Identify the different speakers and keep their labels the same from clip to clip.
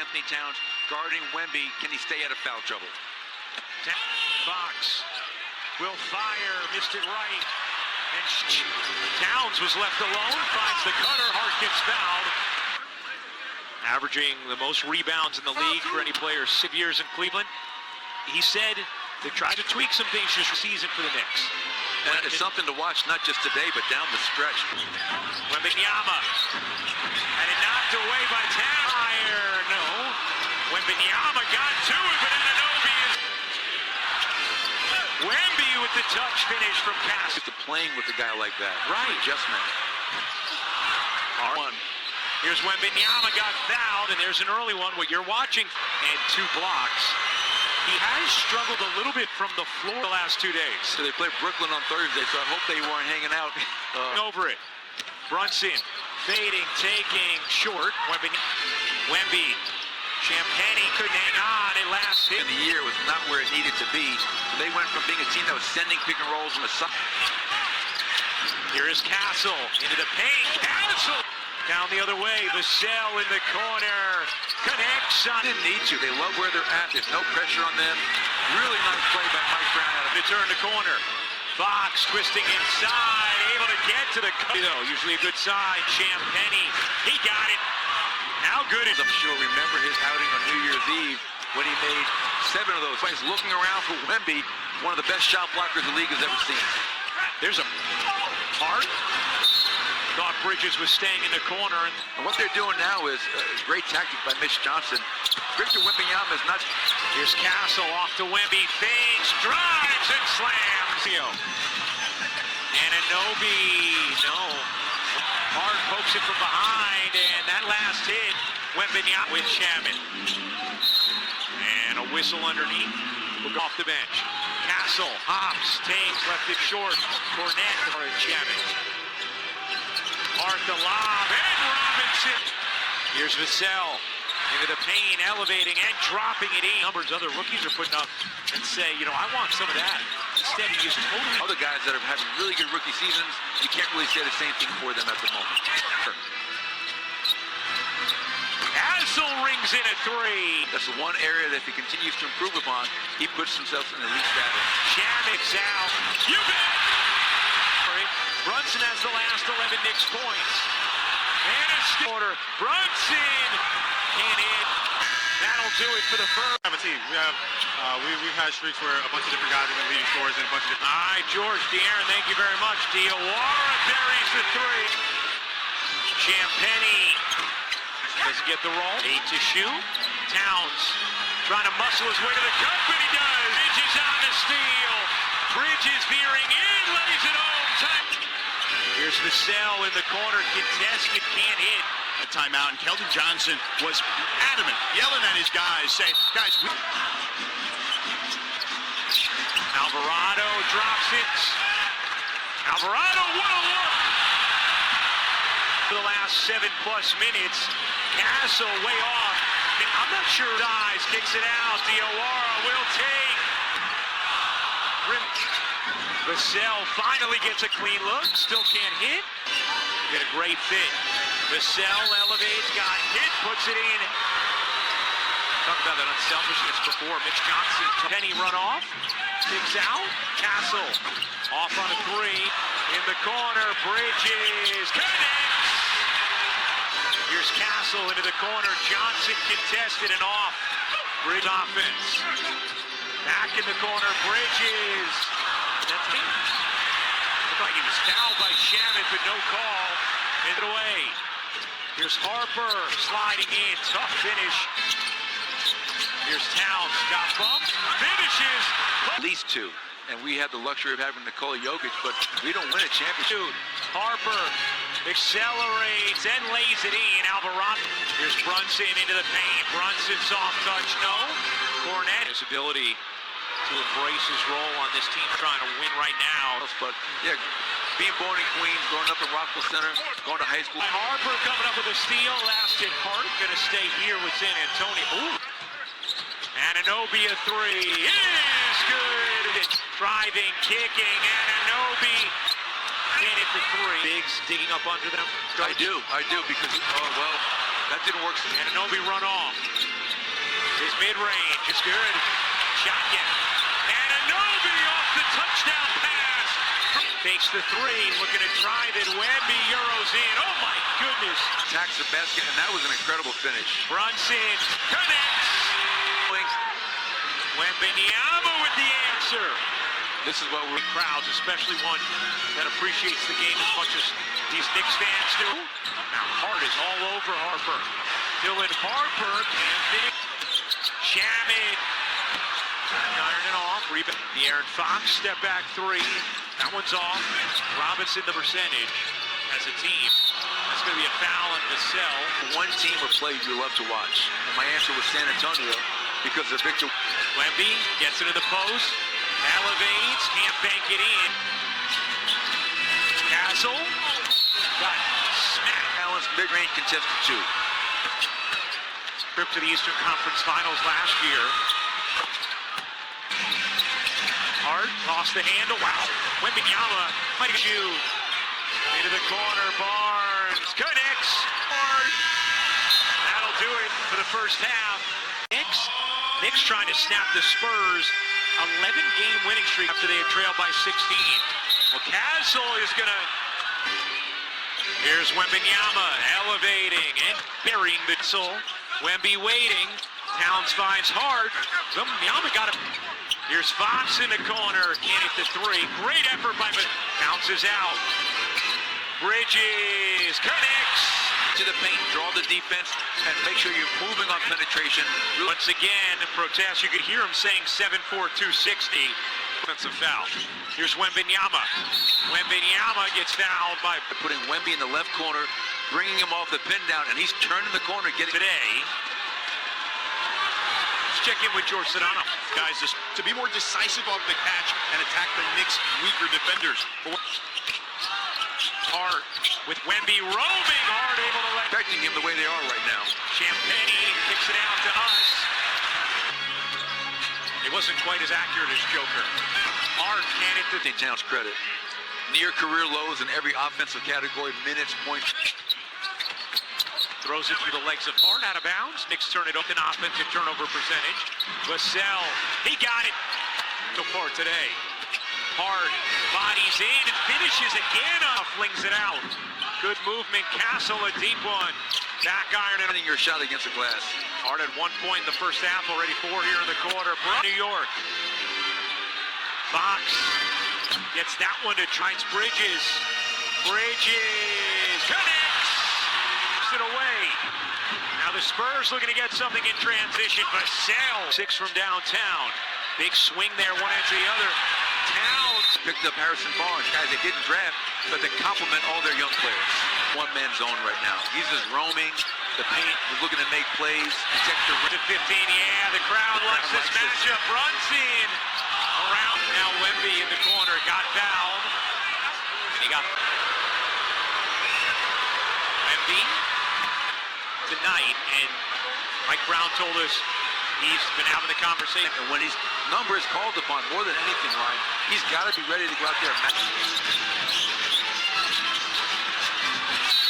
Speaker 1: Anthony Towns guarding Wemby. Can he stay out of foul trouble?
Speaker 2: Fox will fire, missed it right. And Towns was left alone, finds the cutter, Hart gets fouled. Averaging the most rebounds in the league for any player 6 years in Cleveland. He said they tried to tweak some things this season for the Knicks.
Speaker 1: And it's something to watch, not just today, but down the stretch.
Speaker 2: Wembanyama. And it knocked away by Towns. No. Wembanyama got to it, but Anunoby is... Wemby with the touch finish from Cass.
Speaker 1: Used to playing with a guy like that.
Speaker 2: Right.
Speaker 1: Adjustment.
Speaker 2: One. Here's Wembanyama got fouled, and there's an early one, what you're watching, and 2 blocks. He has struggled a little bit from the floor the last 2 days.
Speaker 1: So they play Brooklyn on Thursday, so I hope they weren't hanging out.
Speaker 2: Over it. Brunson fading, taking short. Wemby. Champagne couldn't hang on. It last hit.
Speaker 1: In the year was not where it needed to be. They went from being a team that was sending pick and rolls on the side.
Speaker 2: Here is Castle into the paint. Castle down the other way. Vassell in the corner. Connects on.
Speaker 1: Didn't need to. They love where they're at. There's no pressure on them. Really nice play by Mike Brown out of
Speaker 2: it. Turn the corner. Fox twisting inside, able to get to the cup. Usually a good sign. Champagne, he got it. How good is?
Speaker 1: I'm sure remember his outing on New Year's Eve when he made 7 of those plays. Looking around for Wemby, one of the best shot blockers the league has ever seen.
Speaker 2: There's a Hart. Thought Bridges was staying in the corner.
Speaker 1: And what they're doing now is great tactic by Mitch Johnson. Victor Wembanyama is not.
Speaker 2: Here's Castle off to Wemby, fakes, drives, and slams. And Anunoby, no. Hart pokes it from behind, and that last hit, Wembanyama with Shaman. And a whistle underneath. We'll go off the bench. Castle hops, takes, left it short. Cornette for Shaman. Hart the lob, and Robinson. Here's Vassell into the paint, elevating and dropping it in. Numbers other rookies are putting up and say, you know, I want some of that. Instead, he just totally...
Speaker 1: Other guys that are having really good rookie seasons, you can't really say the same thing for them at the moment.
Speaker 2: Castle rings in a 3.
Speaker 1: That's the one area that if he continues to improve upon, he puts himself in elite status.
Speaker 2: Shaman's out. You bet! Brunson has the last 11 Knicks points. And a quarter. Brunson can't hit. That'll do it for the first.
Speaker 3: We have a team. We've had streaks where a bunch of different guys have been leading scores in a bunch of different.
Speaker 2: All right, George De'Aaron, thank you very much. Diawara buries the 3. Champagne doesn't get the roll. 8 to shoot. Towns trying to muscle his way to the cup, and he does. Bridges on the steal. Bridges veering in, lays it home. Here's Vassell in the corner, contested, can't hit.
Speaker 4: A timeout, and Keldon Johnson was adamant, yelling at his guys, saying, guys,
Speaker 2: Alvarado drops it. Alvarado, what a look! For the last 7+ minutes, Castle way off. And I'm not sure dies, kicks it out. Diawara will take. Vassell finally gets a clean look, still can't hit. Get a great fit. Vassell elevates, got hit, puts it in. Talk about that unselfishness before. Mitch Johnson, Penny run off, kicks out. Castle off on a 3. In the corner, Bridges connects. Here's Castle into the corner. Johnson contested and off. Bridge offense. Back in the corner, Bridges. That's it. Looked like he was fouled by Shaman, but no call. It away. Here's Harper sliding in. Tough finish. Here's Towns. Got bumped. Finishes.
Speaker 1: At least 2. And we had the luxury of having Nikola Jokic, but we don't win a championship.
Speaker 2: Harper accelerates and lays it in. Alvarado. Here's Brunson into the paint. Brunson soft touch. No. Cornette. His ability to embrace his role on this team, trying to win right now.
Speaker 1: But yeah, being born in Queens, growing up in Rockville Center, going to high school.
Speaker 2: Harper coming up with a steal, last hit Hart, gonna stay here with San Antonio. Ooh. Anunoby a 3 is good. Driving, kicking, Anunoby can't hit the 3. Biggs digging up under them.
Speaker 1: I do, because, oh well, that didn't work.
Speaker 2: Anunoby run off. Mid-range is good. Shot yet. Anunoby off the touchdown pass. Takes the three, looking to drive it. Wemby Euros in. Oh my goodness.
Speaker 1: Attacks the basket, and that was an incredible finish.
Speaker 2: Brunson connects. Wembanyama with the answer.
Speaker 1: This is what we're
Speaker 2: Crowds, especially one that appreciates the game as much as these Knicks fans do. Now Hart is all over Harper. Dylan Harper can't finish. Shamit. Iron it off. Rebound. The Aaron Fox step back three. That one's off. Robinson the percentage. As a team, that's going to be a foul on Vassell.
Speaker 1: one team or play you love to watch. And my answer was San Antonio because of Victor.
Speaker 2: Wemby gets into the post. Elevates. Can't bank it in. Castle. Got smacked.
Speaker 1: Allen's mid-range contested two.
Speaker 2: Trip to the Eastern Conference Finals last year. Hart lost the handle. Wow. Wembanyama might get you. Into the corner. Barnes connects. Hart. That'll do it for the first half. Knicks trying to snap the Spurs 11-game winning streak after they had trailed by 16. Well, Castle is going to... Here's Wembanyama elevating and burying the soul. Wemby waiting. Towns finds Hart. Wembanyama got him. Here's Fox in the corner. Can't hit the three. Great effort by bounces out. Bridges connects.
Speaker 1: To the paint, draw the defense, and make sure you're moving on penetration.
Speaker 2: Once again, in protest, you could hear him saying 7'4", 260. Offensive foul. Here's Wembanyama. Wembanyama gets fouled by
Speaker 1: Putting Wemby in the left corner, bringing him off the pin down, and he's turning the corner, getting
Speaker 2: today. Let's check in with George Sedano.
Speaker 4: Guys, just to be more decisive off the catch and attack the Knicks' weaker defenders.
Speaker 2: Hart with Wemby roaming. Hart able to let
Speaker 1: affecting him the way they are right now.
Speaker 2: Champagne kicks it out to us. It wasn't quite as accurate as Joker. Hart can't hit the...
Speaker 1: Towns credit. Near career lows in every offensive category, minutes, points.
Speaker 2: Throws it through the legs of Hart out of bounds. Knicks turn it up in offensive turnover percentage. Vassell, he got it so far today. Hart bodies in and finishes again. Flings it out. Good movement. Castle, a deep one. Back iron and
Speaker 1: Your shot against the glass.
Speaker 2: Hart at 1 point in the first half, already 4 here in the quarter. New York. Fox gets that one to Trines Bridges. Bridges connects. Puts it away. Now the Spurs looking to get something in transition. Vassell, 6 from downtown. Big swing there, one edge to the other. Towns
Speaker 1: Picked up Harrison Barnes, guys they didn't draft, but they complement all their young players. One-man zone right now. He's just roaming the paint, looking to make plays. Protect the
Speaker 2: to 15. Yeah, the crowd likes this matchup. Brunson around now. Wemby in the corner got fouled. And he got Wemby tonight, and Mike Brown told us he's been having the conversation.
Speaker 1: And when his number is called upon, more than anything, Ryan, he's got to be ready to go out there and match.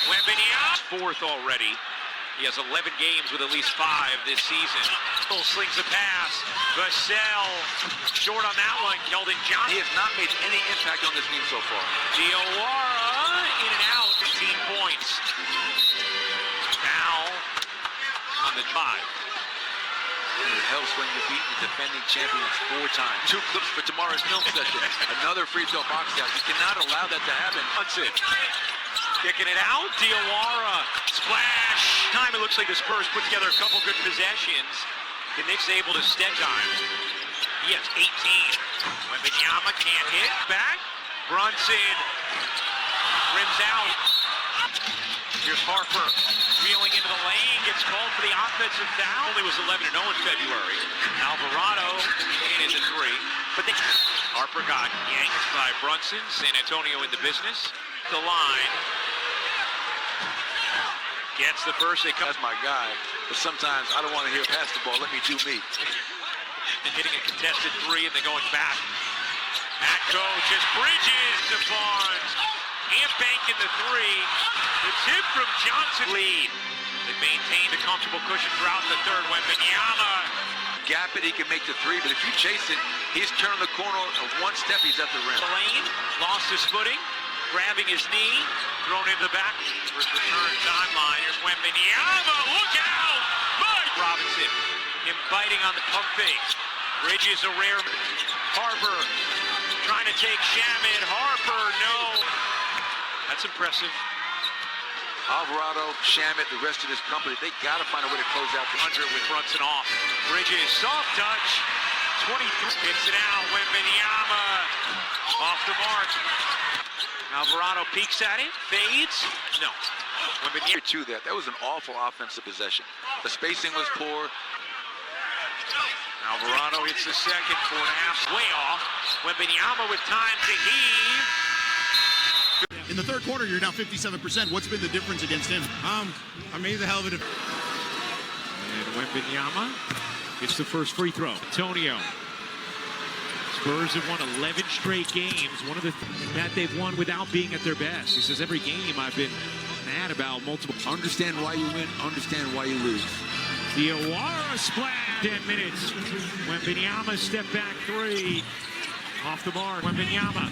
Speaker 2: Wembanyama, 4th already. He has 11 games with at least 5 this season. Slings a pass. Vassell short on that one. Keldon
Speaker 1: He
Speaker 2: Johnson.
Speaker 1: has not made any impact on this team so far.
Speaker 2: Diawara in and out. 15 points. Foul on the 5.
Speaker 1: It helps when you beat the defending champions 4 times. 2 clips for tomorrow's film session. Another free throw box out. You cannot allow that to happen.
Speaker 2: Hudson kicking it out. Diawara. Splash. Time it looks like the Spurs put together a couple good possessions. The Knicks able to stead time. He has 18. Wembanyama can't hit. Back. Brunson rims out. Here's Harper wheeling into the lane, gets called for the offensive foul. Only was 11-0 in February. Alvarado in at the 3, but Harper got yanked by Brunson. San Antonio in the business. The line gets the first.
Speaker 1: That's my guy. But sometimes I don't want to hear pass the ball. Let me do me.
Speaker 2: And hitting a contested 3 and then going back. That coach is Bridges to Barnes. Can't bank in the 3. The tip from Johnson lead. They maintained a comfortable cushion throughout the third. Wembanyama
Speaker 1: gap it, he can make the three, but if you chase it, he's turning the corner of one step, he's at the rim.
Speaker 2: Lane lost his footing, grabbing his knee, thrown into the back. Return timeline. Here's Wembanyama. Look out! Mike Robinson, him biting on the pump fake. Bridges a rare. Harper trying to take Shamet. Harper, no. That's impressive.
Speaker 1: Alvarado, Shamet, the rest of this company, they got to find a way to close out the
Speaker 2: 100 with Brunson off. Bridges, soft touch. 23. Kicks it out. Wembanyama off the mark. Alvarado peeks at it, fades. No.
Speaker 1: Wembanyama to that. That was an awful offensive possession. The spacing was poor.
Speaker 2: Alvarado hits the second, 4.5. Way off. Wembanyama with time to heave.
Speaker 4: In the third quarter, you're now 57%. What's been the difference against him?
Speaker 3: I mean, he's a hell of a
Speaker 5: And Wembanyama gets the first free throw. Antonio. Spurs have won 11 straight games. One of the that they've won without being at their best. He says every game I've been mad about multiple.
Speaker 1: Understand why you win, understand why you lose.
Speaker 5: The Awara splash. 10 minutes. Wembanyama step back three. Off the mark. Wembanyama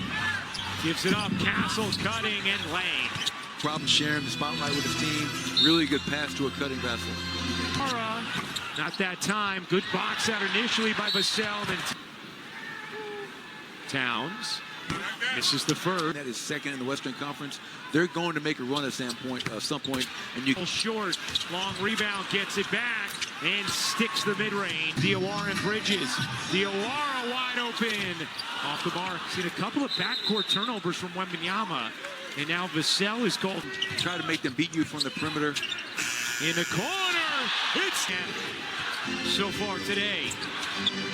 Speaker 5: gives it up. Castle cutting and Lane.
Speaker 1: Problem sharing the spotlight with his team. Really good pass to a cutting vessel.
Speaker 5: Awara, not that time. Good box out initially by Vassell. And Towns misses the first.
Speaker 1: That is second in the Western Conference. They're going to make a run at some point, and you.
Speaker 5: Short, long rebound, gets it back and sticks the mid-range. Diawara and Bridges. Diawara wide open. Off the mark. Seen a couple of backcourt turnovers from Wembanyama. And now Vassell is called.
Speaker 1: Try to make them beat you from the perimeter.
Speaker 5: In the corner. It's so far today.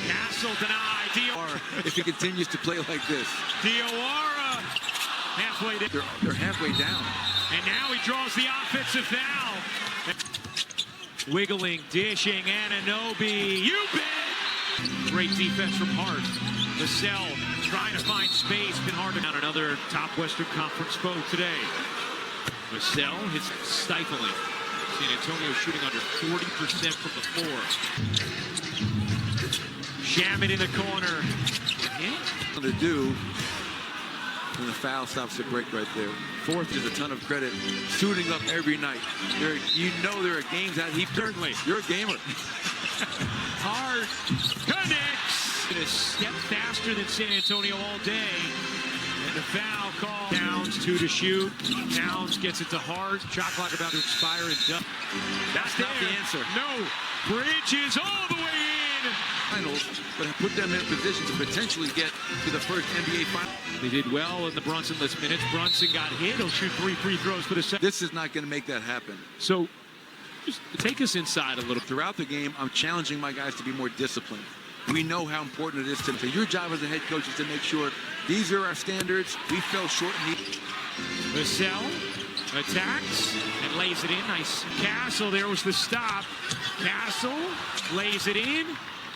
Speaker 5: Castle denied. Diawara.
Speaker 1: If he continues to play like this.
Speaker 5: Diawara halfway down.
Speaker 1: They're halfway down.
Speaker 5: And now he draws the offensive foul. Wiggling, dishing, Anunoby. You bet! Great defense from Hart. Vassell trying to find space. Been hard to down another top Western Conference foe today. Vassell hits stifling. San Antonio shooting under 40% from the floor. Shamet in the corner.
Speaker 1: What to do when the foul stops the break right there. Fourth is a ton of credit. Suiting up every night. You know there are games that he certainly. You're a gamer.
Speaker 5: Hart connects. A step faster than San Antonio all day. And the foul call. Towns 2 to shoot. Towns gets it to Hart. Shot clock about to expire and done.
Speaker 1: That's not the answer.
Speaker 5: No. Bridges all the way in.
Speaker 1: Finals, but have put them in a position to potentially get to the first NBA final.
Speaker 5: They did well in the Brunson-less minutes. Brunson got hit. He'll shoot 3 free throws for the second.
Speaker 1: This is not going to make that happen.
Speaker 5: So, just take us inside a little.
Speaker 1: Throughout the game, I'm challenging my guys to be more disciplined. We know how important it is to. So your job as a head coach is to make sure these are our standards. We fell short in the.
Speaker 5: Vassell attacks and lays it in. Nice. Castle, there was the stop. Castle lays it in.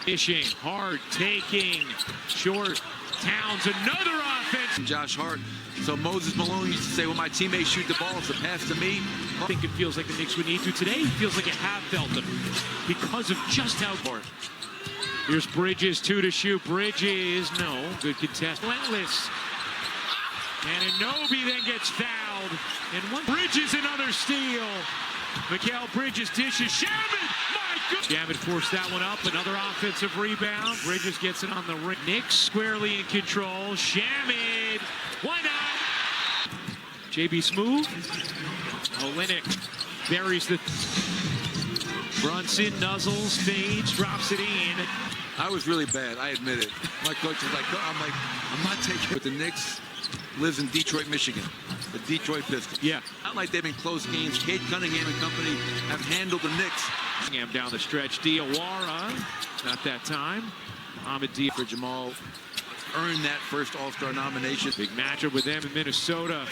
Speaker 5: Fishing, Hart taking, short. Towns, another offense.
Speaker 1: Josh Hart. So Moses Malone used to say, when my teammates shoot the ball, it's a pass to me.
Speaker 5: I think it feels like the Knicks would need to. Today, it feels like it have felt them because of just how far. Here's Bridges, 2 to shoot. Bridges, no. Good contest. Relentless. And Anunoby then gets fouled. And one. Bridges, another steal. Mikal Bridges dishes. Shamet, my God. Shamet forced that one up. Another offensive rebound. Bridges gets it on the ring. Knicks squarely in control. Shamet, why not? JB Smooth. Olynyk buries the. Brunson nuzzles, fades, drops it in.
Speaker 1: I was really bad, I admit it. My coach is like, I'm not taking it. But the Knicks lives in Detroit, Michigan. The Detroit Pistons.
Speaker 5: Yeah.
Speaker 1: Not like they've been close games. Kate Cunningham and company have handled the Knicks.
Speaker 5: Cunningham down the stretch. Diawara, not that time. Ahmed Diawara.
Speaker 1: For Jamal, earned that first All-Star nomination.
Speaker 5: Big matchup with them in Minnesota.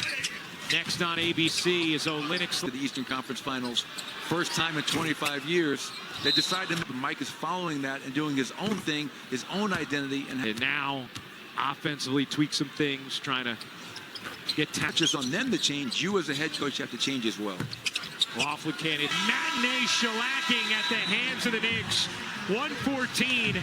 Speaker 5: Next on ABC is Olynyk.
Speaker 1: To the Eastern Conference Finals. First time in 25 years. They decided that Mike is following that and doing his own thing, his own identity. And
Speaker 5: now offensively tweak some things, trying to get touches
Speaker 1: on them to change. You as a head coach have to change as well.
Speaker 5: Laughlin candidate. Matinee shellacking at the hands of the Knicks. 114.